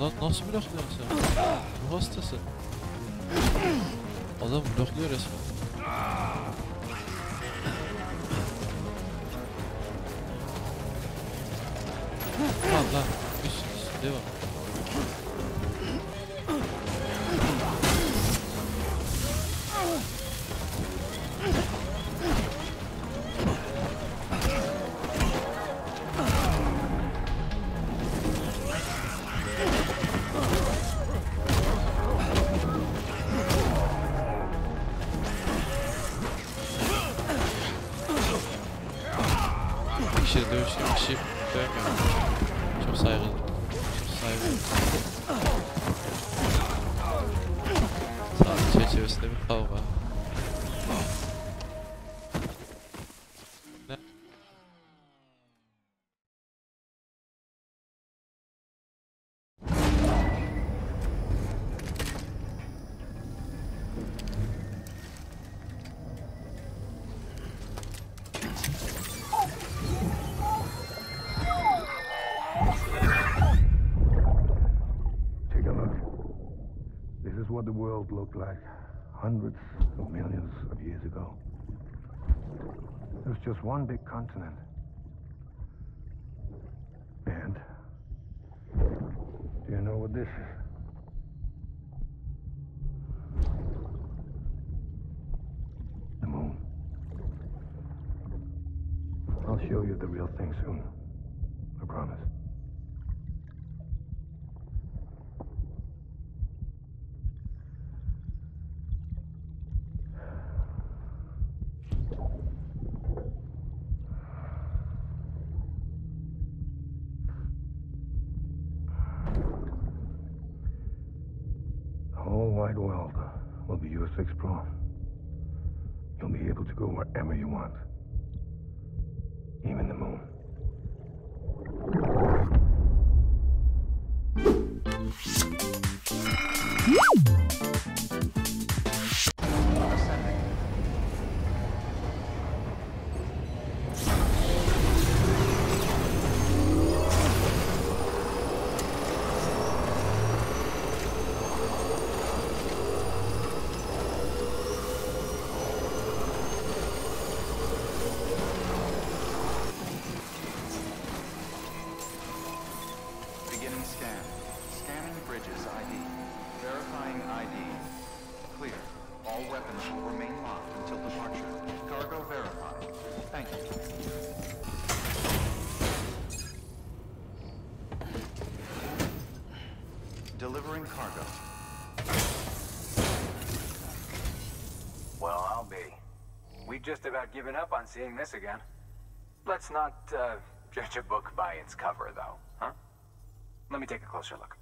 Lan nasıl blokluyorsun sen? Bu hastası. Adam blokluyor resmen. Lan üst devam. Kişi dövüşüyor, kişi dövmüyor. Çok saygılı. Çok saygılı. Sağlık çerçevesinde bir kavga. Ne? What the world looked like hundreds of millions of years ago. It was just one big continent. And do you know what this is? The moon. I'll show you the real thing soon. I promise. The whole wide world will be yours to explore. You'll be able to go wherever you want. Even the moon. Delivering cargo. Well, I'll be. We've just about given up on seeing this again. Let's not judge a book by its cover, though, huh? Let me take a closer look.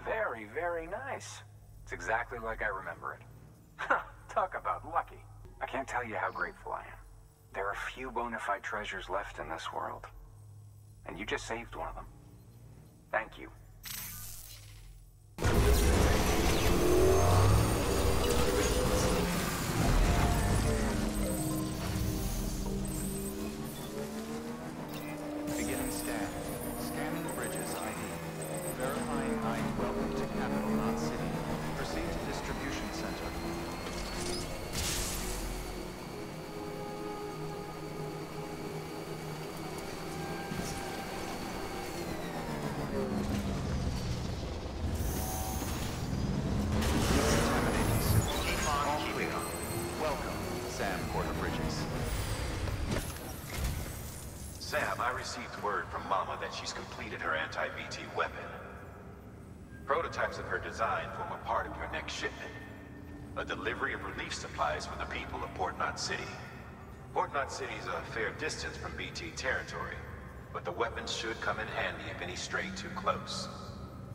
Very, very nice. It's exactly like I remember it. Talk about lucky. I can't tell you how grateful I am. There are few bona fide treasures left in this world. And you just saved one of them. Thank you. Beginning scan. Scanning bridges ID. Verifying ID. Welcome to capital, not city. Proceed to distribution center. Sam, I received word from Mama that she's completed her anti-BT weapon. Prototypes of her design form a part of your next shipment. A delivery of relief supplies for the people of Port Knot City. Port Knot City is a fair distance from BT territory, but the weapons should come in handy if any stray too close.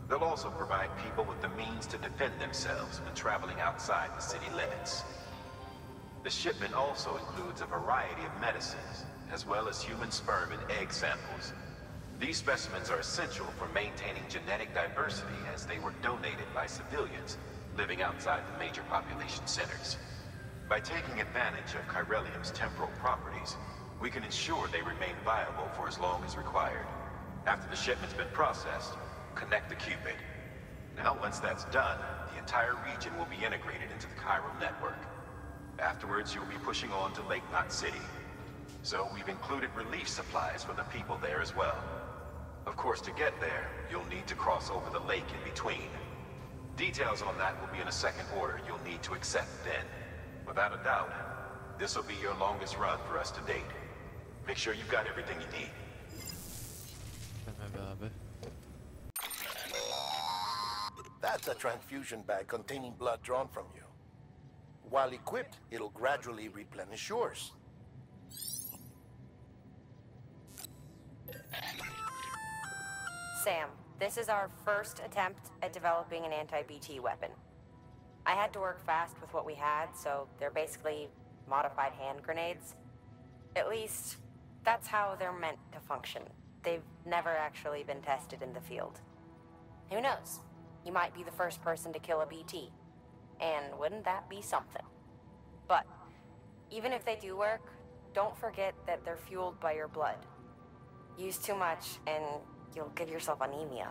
They'll also provide people with the means to defend themselves when traveling outside the city limits. The shipment also includes a variety of medicines, as well as human sperm and egg samples. These specimens are essential for maintaining genetic diversity as they were donated by civilians living outside the major population centers. By taking advantage of chiralium's temporal properties, we can ensure they remain viable for as long as required. After the shipment's been processed, connect the Cupid. Now, once that's done, the entire region will be integrated into the chiral network. Afterwards, you'll be pushing on to Lake Knot City. So we've included relief supplies for the people there as well. Of course, to get there, you'll need to cross over the lake in between. Details on that will be in a second order you'll need to accept then. Without a doubt, this will be your longest run for us to date. Make sure you've got everything you need. That's a transfusion bag containing blood drawn from you. While equipped, it'll gradually replenish yours. Sam, this is our first attempt at developing an anti-BT weapon. I had to work fast with what we had, so they're basically modified hand grenades. At least, that's how they're meant to function. They've never actually been tested in the field. Who knows? You might be the first person to kill a BT. And wouldn't that be something? But, even if they do work, don't forget that they're fueled by your blood. Use too much, and you'll give yourself anemia.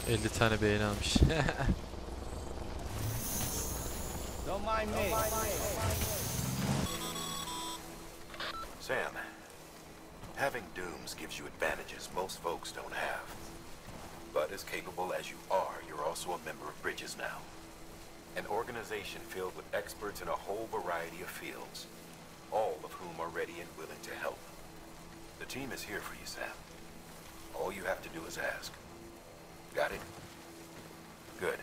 ...50 tane beğeni almış. Don't mind me. Sam, having dooms gives you advantages most folks don't have. But as capable as you are, you're also a member of Bridges now. An organization filled with experts in a whole variety of fields, all of whom are ready and willing to help. The team is here for you, Sam. All you have to do is ask. Got it? Good.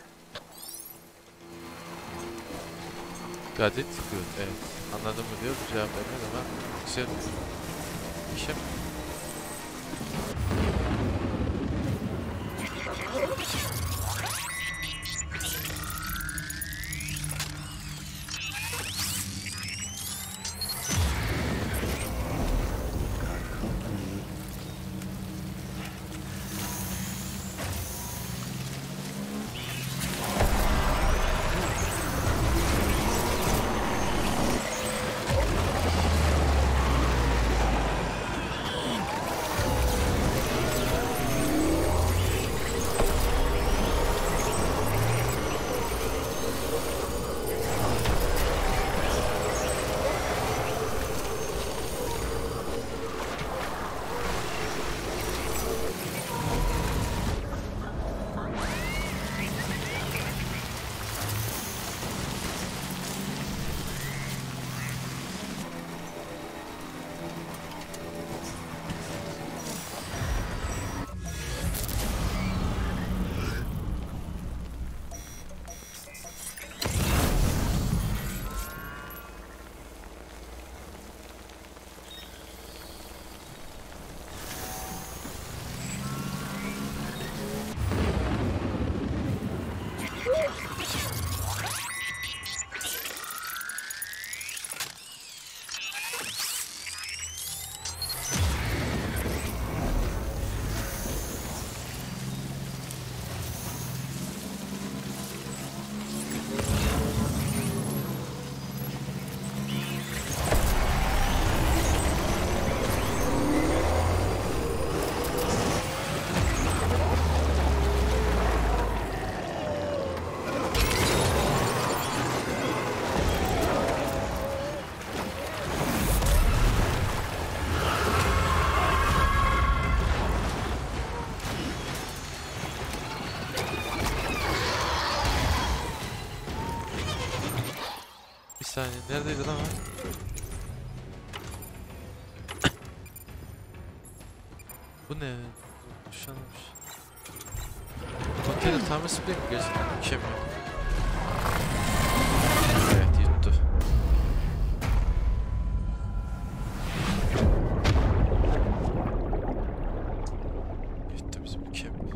Got it? Good. Evet. Anladın mı diyor. Bu cevap vermez ama güzel. İşim. Bir saniye, neredeydi lan o? Bu ne? Boşanmış. Konteyner tamir sprey mi gerçekten? Mükemmel. Evet, yuttu. Yuttu bizim mükemmel.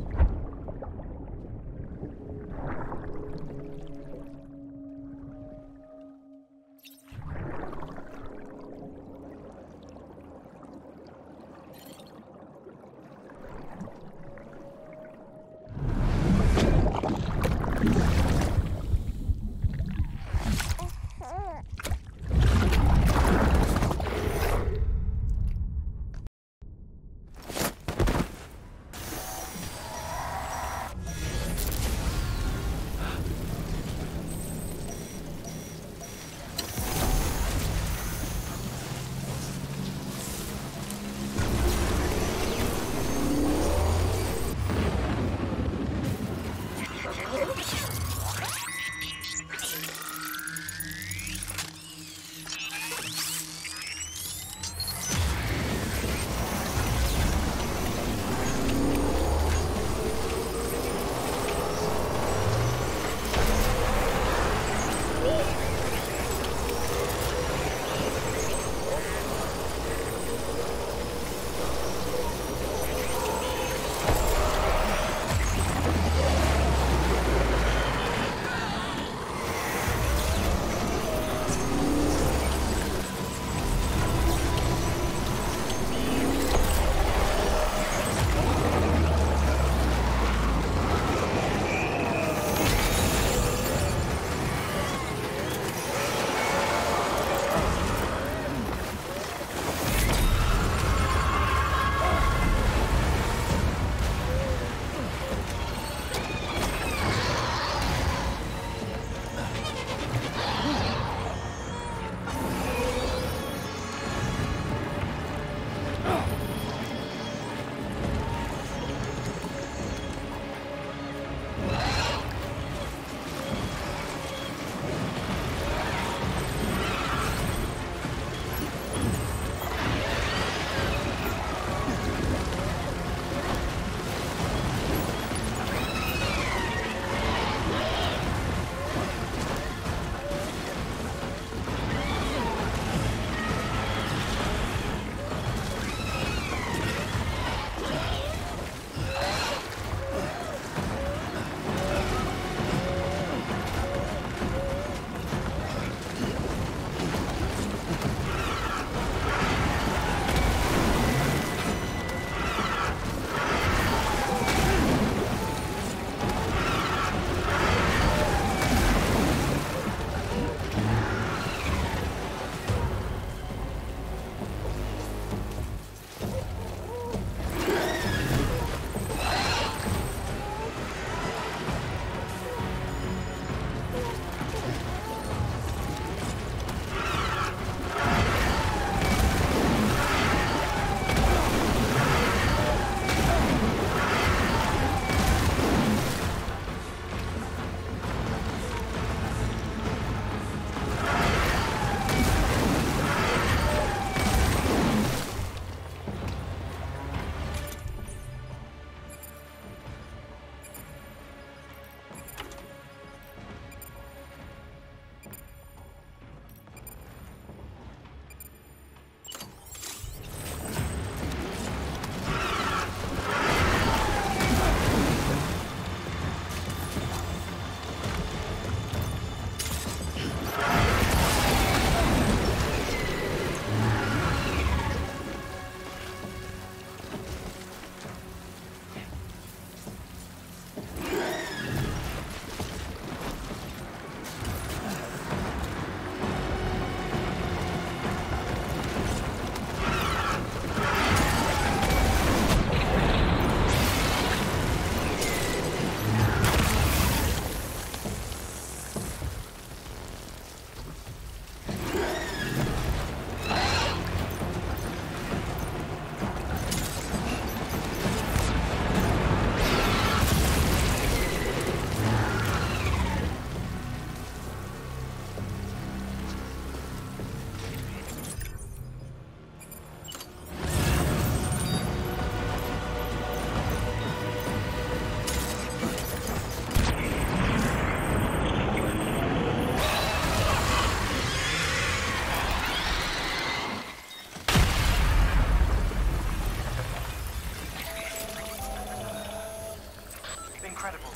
incredible.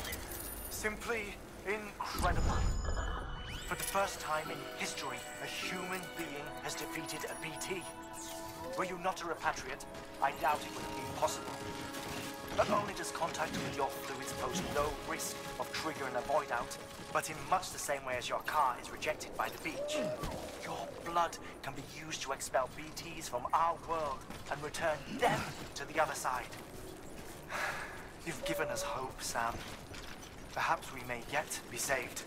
Simply incredible. For the first time in history, a human being has defeated a BT. Were you not a repatriate, I doubt it would have been possible. Not only does contact with your fluids pose no risk of triggering a void out, but in much the same way as your car is rejected by the beach, your blood can be used to expel BTs from our world and return them to the other side. You've given us hope, Sam. Perhaps we may yet be saved.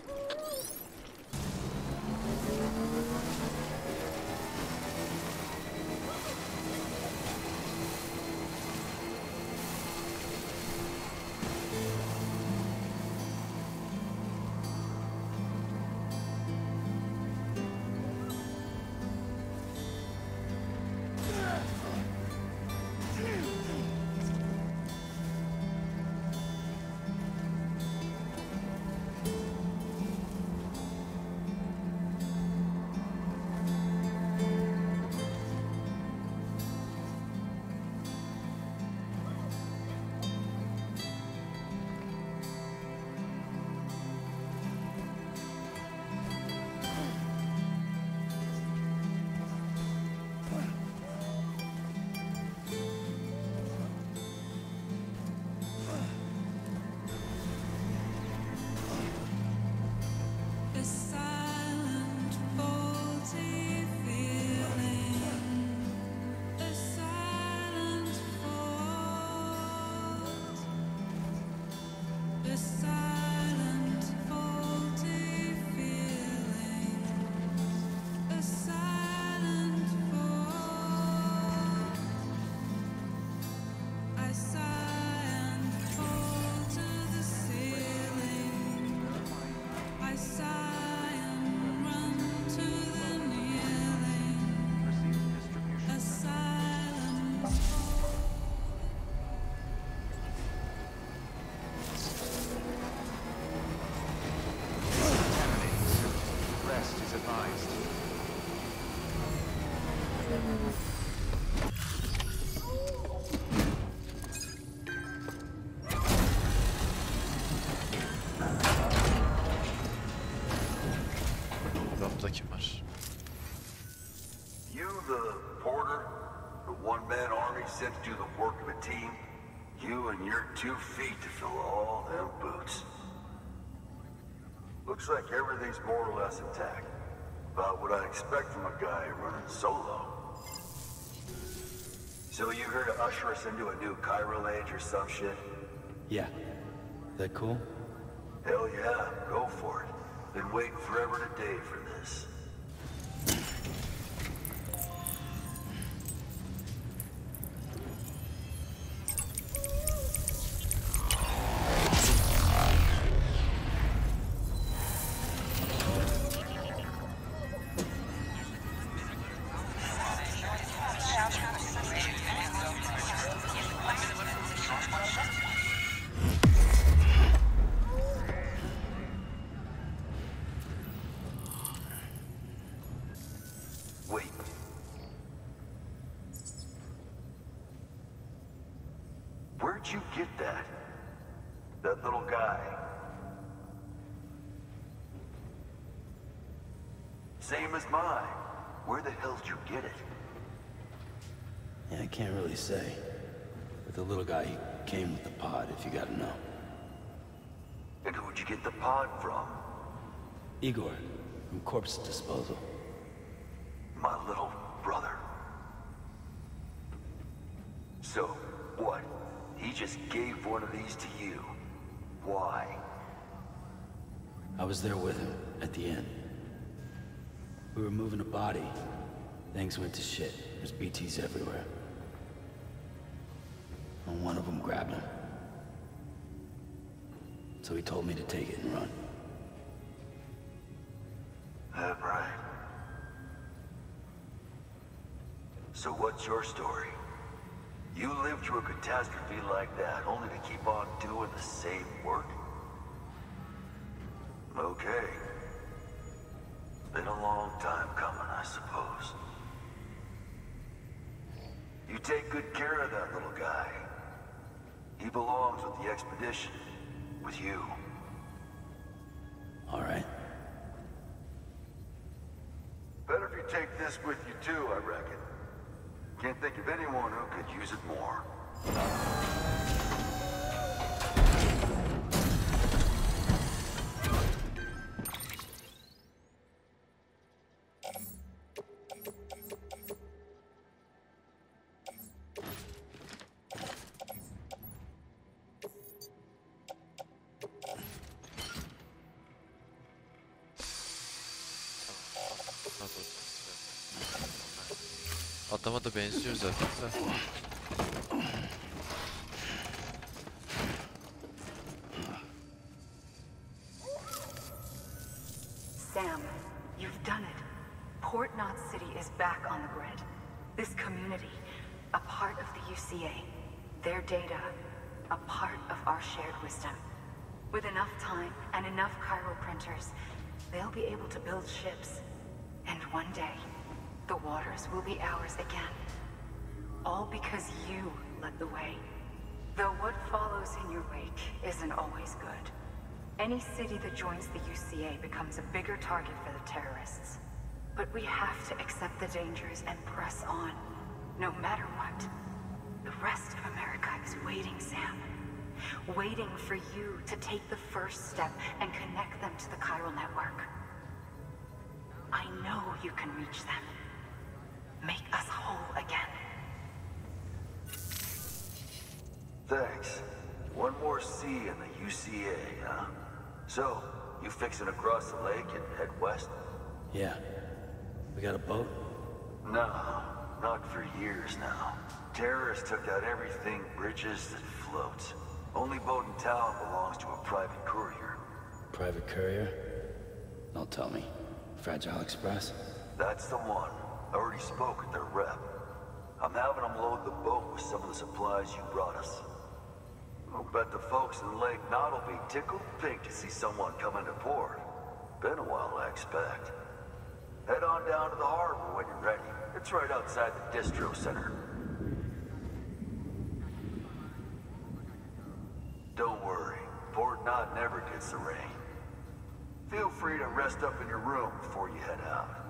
Kapıda kim var? You the porter? The one-man army sent to do the work of a team? You and your 2 feet to fill all them boots. Looks like everything's more or less intact. About what I expect from a guy running solo. So you here to usher us into a new chiral age or some shit? Yeah. That cool? Hell yeah, go for it. Been waiting forever and a day for this. Where'd you get that? That little guy? Same as mine. Where the hell did you get it? Yeah, I can't really say. But the little guy, he came with the pod, if you gotta know. And who'd you get the pod from? Igor, from Corpse Disposal. My little brother. So, what? He just gave one of these to you. Why? I was there with him, at the end. We were moving a body. Things went to shit. There's BTs everywhere. And one of them grabbed him. So he told me to take it and run. That right. So what's your story? You lived through a catastrophe like that, only to keep on doing the same work? Okay. Been a long time coming, I suppose. You take good care of that little guy. He belongs with the expedition. with you. All right. Better if you take this with you too, I reckon. Can't think of anyone who could use it more. Adama da benziyor zaten de. Sam, you've done it. Port Knot City is back on the grid. This community, a part of the UCA. Their data, a part of our shared wisdom. With enough time and enough chiral printers, they'll be able to build ships. And one day, the waters will be ours again. All because you led the way. Though what follows in your wake isn't always good. Any city that joins the UCA becomes a bigger target for the terrorists. But we have to accept the dangers and press on, no matter what. The rest of America is waiting, Sam. Waiting for you to take the first step and connect them to the chiral network. I know you can reach them. Make us whole again. Thanks. One more C in the UCA, huh? So, you fixing to cross the lake and head west? Yeah. We got a boat? No, not for years now. Terrorists took out everything bridges that floats. Only boat in town belongs to a private courier. Private courier? Don't tell me. Fragile Express? That's the one. I already spoke with their rep. I'm having them load the boat with some of the supplies you brought us. I'll bet the folks in Lake Knot will be tickled pink to see someone come into port. Been a while, I expect. Head on down to the harbor when you're ready. It's right outside the distro center. Don't worry, Port Knot never gets the rain. Feel free to rest up in your room before you head out.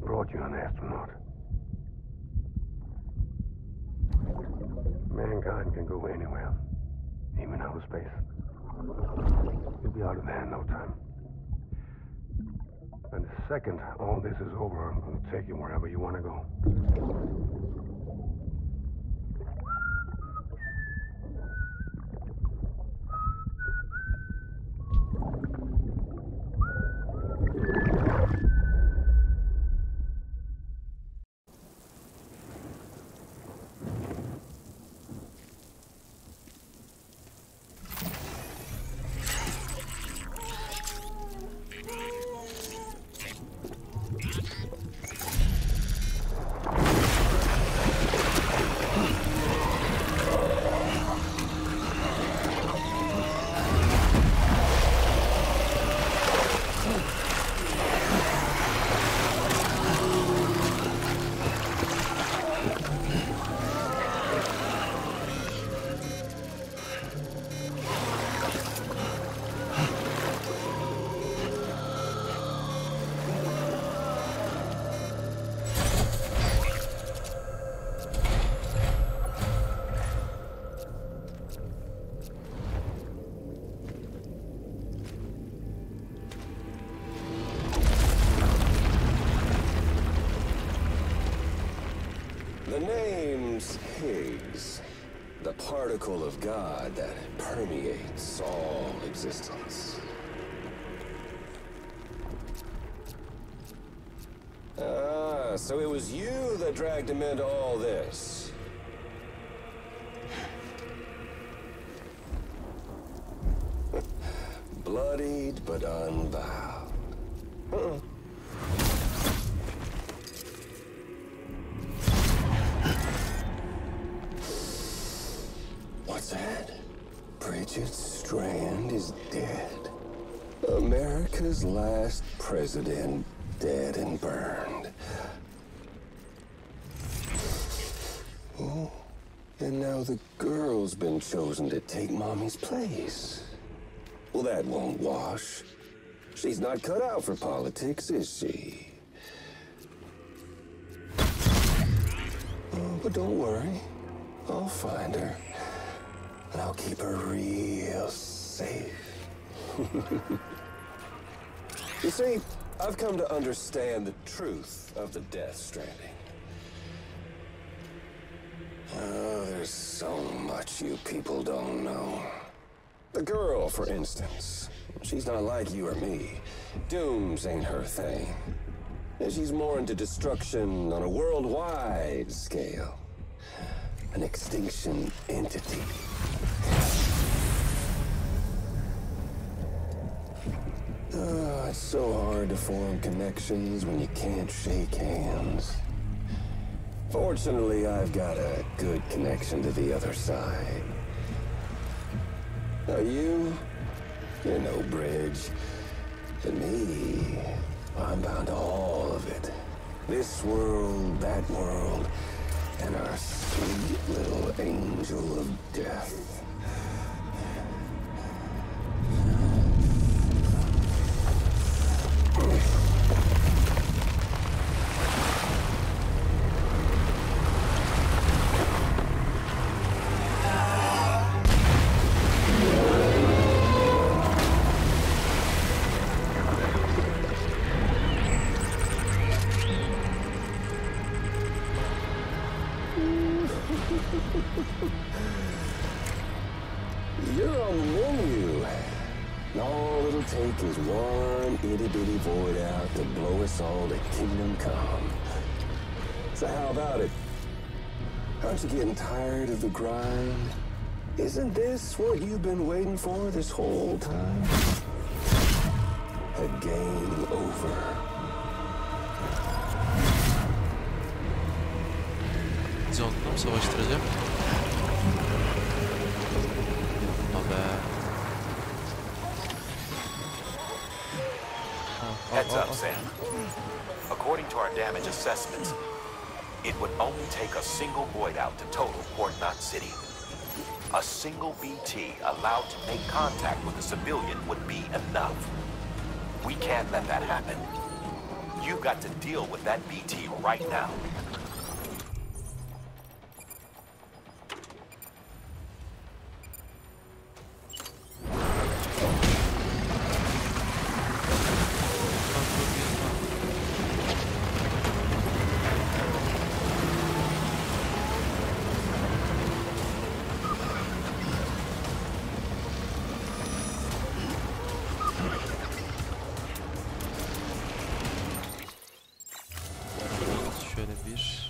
Brought you an astronaut. Mankind can go anywhere, even outer space. You'll be out of there in no time. And the second all this is over, I'm going to take you wherever you want to go. The name's Higgs. The particle of God that permeates all existence. Ah, so it was you that dragged him into all this. Bloodied but unbowed. What's that? Bridget Strand is dead. America's last president dead and burned. Oh, and now the girl's been chosen to take Mommy's place. Well, that won't wash. She's not cut out for politics, is she? Oh, but don't worry. I'll find her. And I'll keep her real safe. You see, I've come to understand the truth of the Death Stranding. Oh, there's so much you people don't know. The girl, for instance, she's not like you or me. Dooms ain't her thing. And she's more into destruction on a worldwide scale. An extinction entity. Oh, it's so hard to form connections when you can't shake hands. Fortunately, I've got a good connection to the other side. Now you're no bridge. To me, I'm bound to all of it. This world, that world, and our sweet little angel of death. You're on the menu. All it'll take is one itty-bitty void out to blow us all to kingdom come. So how about it? Aren't you getting tired of the grind? Isn't this what you've been waiting for this whole time? A game over. Zonda mı savaştıracak? Heads up, Sam. According to our damage assessments, it would only take a single void out to total Port Knot City. A single BT allowed to make contact with a civilian would be enough. We can't let that happen. You've got to deal with that BT right now. Şöyle bir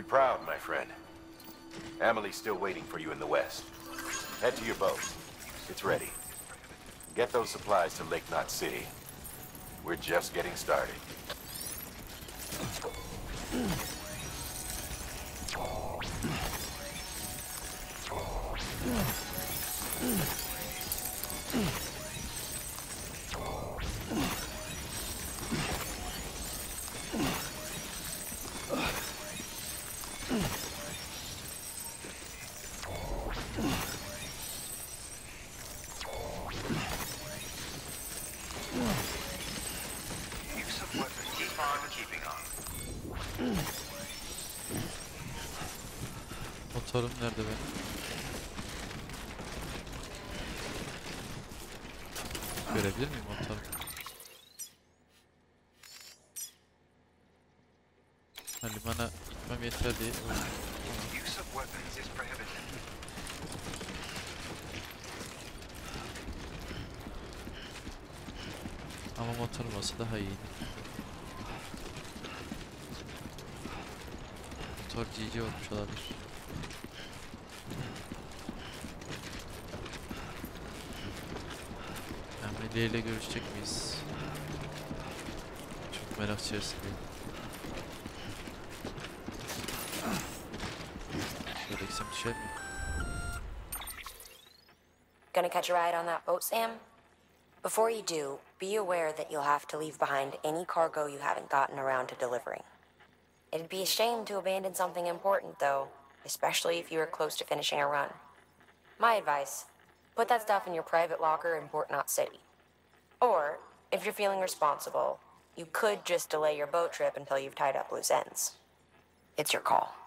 proud, my friend. Amelie's still waiting for you in the west. Head to your boat. It's ready. Get those supplies to Lake Knot City. We're just getting started. Motorum nerede benim? Görebilir miyim motorum? Limana gitmem yeter değil. Ama motorum olsa daha iyiydi. Motor GG olmuş olabilir. Amelie ile görüşecek miyiz? Çok merak içerisindeyim. Şöyle gitsem düşer miyim? Gonna catch a ride on that boat, Sam? Before you do, be aware that you'll have to leave behind any cargo you haven't gotten around to delivering. It'd be a shame to abandon something important, though, especially if you were close to finishing a run. My advice, put that stuff in your private locker in Port Knot City. Or, if you're feeling responsible, you could just delay your boat trip until you've tied up loose ends. It's your call.